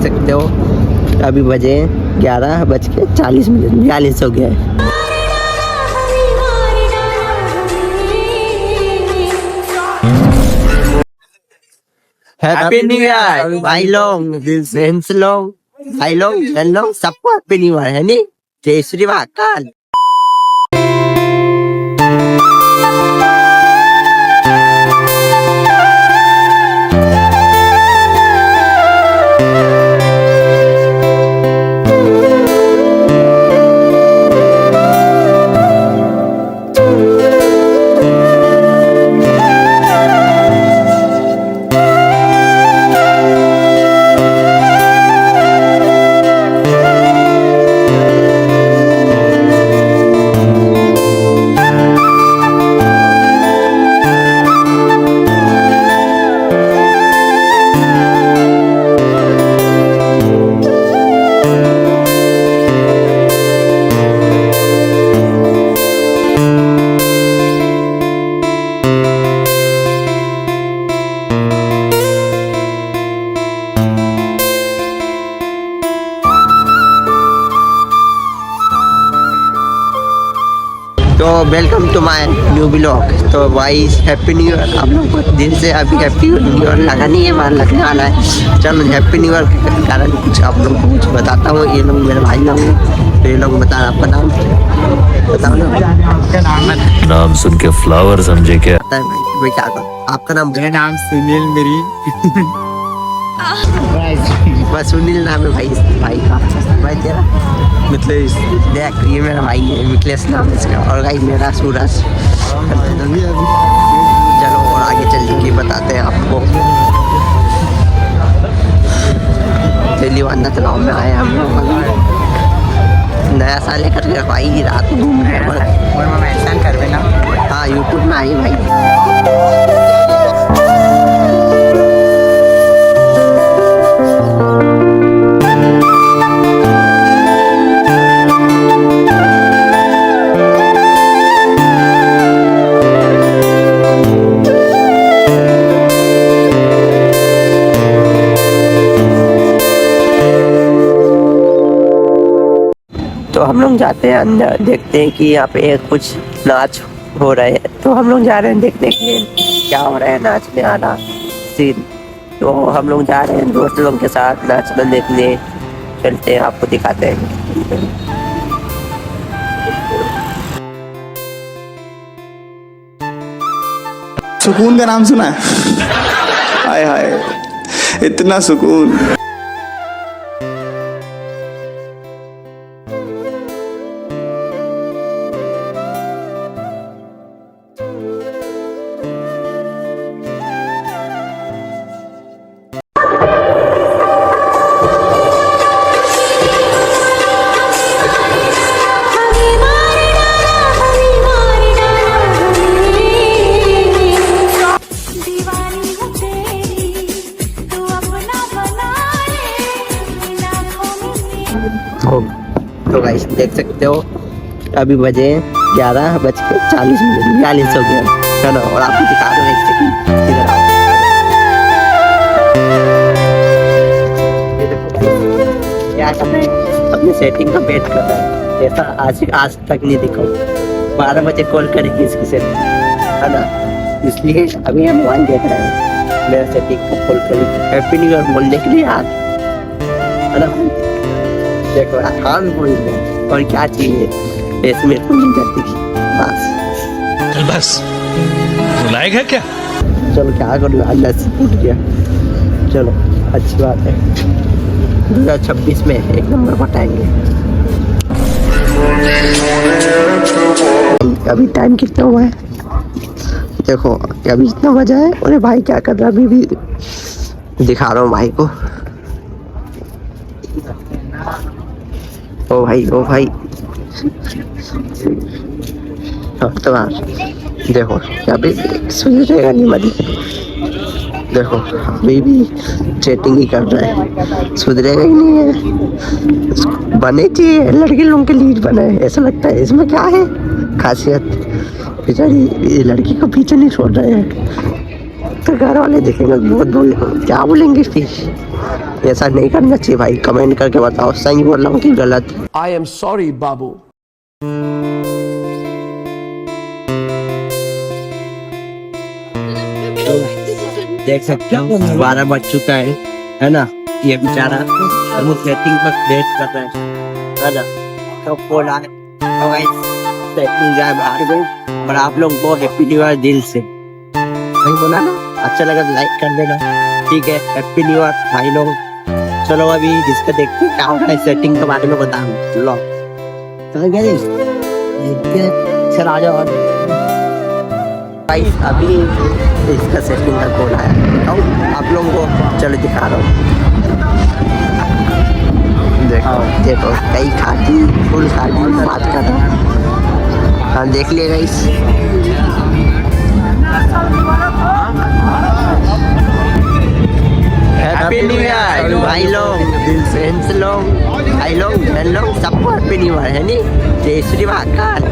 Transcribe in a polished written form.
सकते हो अभी बजे 11:40 हो गया है। हैप्पी न्यू ईयर भाई लोग, फ्रेंड्स लोग, भाई लोग, बहन लोग, सबको हैप्पी न्यू ईयर है नी। जय श्री महाकाल। तो welcome to my new blog. तो भाई हैप्पी न्यू ईयर आप लोगों को दिल से अभी हैप्पी न्यू ईयर लगा नहीं है, मान लगने वाला है। चलो हैप्पी न्यू ईयर के कारण कुछ आप लोगों को कुछ बताता हूँ। ये लोग मेरे भाई लोग हैं, तो ये लोग बता आपका नाम बताओ ना। नाम सुन के फ्लावर समझे क्या? पता है भाई क्या आपका नाम? मेरा नाम सुनील मेरी बस सुनील नाम है भाई का। भाई तेरा? मिथिलेश। देख ये मेरा भाई है, मिथिलेश नाम है इसका। और भाई मेरा सूरज। चलो और आगे चल के बताते हैं आपको। दिल्ली वाला तालाब में आए हम लोग, नया साल लेकर के भाई रात में घूम रहे हैं। हाँ यूट्यूब में आई भाई। तो हम लोग जाते हैं अंदर, देखते हैं कि यहाँ पे कुछ नाच हो रहा है। तो हम लोग जा रहे हैं देखने के लिए क्या हो रहा है नाचने वाला सीन। तो हम लोग जा रहे हैं दोस्त लोगों के साथ नाचना देखने। चलते हैं आपको दिखाते हैं। सुकून का नाम सुना है? हाय हाय इतना सुकून। तो गाइस देख सकते हो अभी बजे 11:40 हो गया है ना। और आपको दिखा रहे हैं एक सेकंड, इधर आओ। ये देखो क्या कर रहे हैं, अपने सेटिंग का वेट कर रहा है। ऐसा आज तक नहीं देखो। 12 बजे कॉल करेगी इसकी सेटिंग है ना, इसलिए अभी हम मोबाइल देख रहे हैं। मेरा सेटिंग को कॉल करेगी हैप्पी न्यू ईयर बोलने के लिए आज है ना। देखो हाँ बोल रहे और क्या चाहिए इसमें तो मिल जाती बस लायक है क्या? चलो क्या करूँ, अल्लाह से टूट गया। चलो अच्छी बात है, 2026 में एक नंबर पटाएंगे। अभी टाइम कितना हुआ है देखो, अभी इतना बजा है। अरे भाई क्या कर रहा है, अभी भी दिखा रहा हूँ भाई को। ओ भाई तो देखो अभी सुन रहेगा नहीं मरी। देखो अभी भी चैटिंग ही कर रहा है, सुधरेगा ही नहीं है। बने चाहिए लड़के लोगों के लीड बने, ऐसा लगता है। इसमें क्या है खासियत, बेचारी ये लड़की को पीछे नहीं छोड़ रहे हैं। तो घर वाले देखेंगे बहुत बोलेंगे, क्या बोलेंगे फिर। ऐसा नहीं करना चाहिए भाई, कमेंट करके बताओ सही बोल रहा हूँ कि गलत। I am sorry, Babu. देख सकते हो 12 बज चुका है ना। ये बेचारा वो सेटिंग पर वेट कर रहा है ना। तो फोन आए तो गाइस सेटिंग जाए बाहर गई। और आप लोग को हैप्पी न्यू ईयर दिल से, सही बोला ना। अच्छा लगा तो लाइक कर देना, ठीक है। हैप्पी न्यू ईयर भाई लोग। चलो अभी जिसका देखते हैं क्या हो रहा है सेटिंग के बारे में बताऊँ। लो चलो गाइस चल आ जाओ गाइस। अभी इसका सेटिंग का कॉल आया, बताओ आप लोगों को। चलो दिखा रहा हूँ, देखो देखो कई खाती फुल खाती बात कर रहा। हाँ देख लिएगा इस हैप्पी न्यू ईयर भाई लोग, फ्रेंड्स लोग, भाई लोग, बहन लोग, सबको हैप्पी न्यू ईयर है नी। जय श्री महाकाल।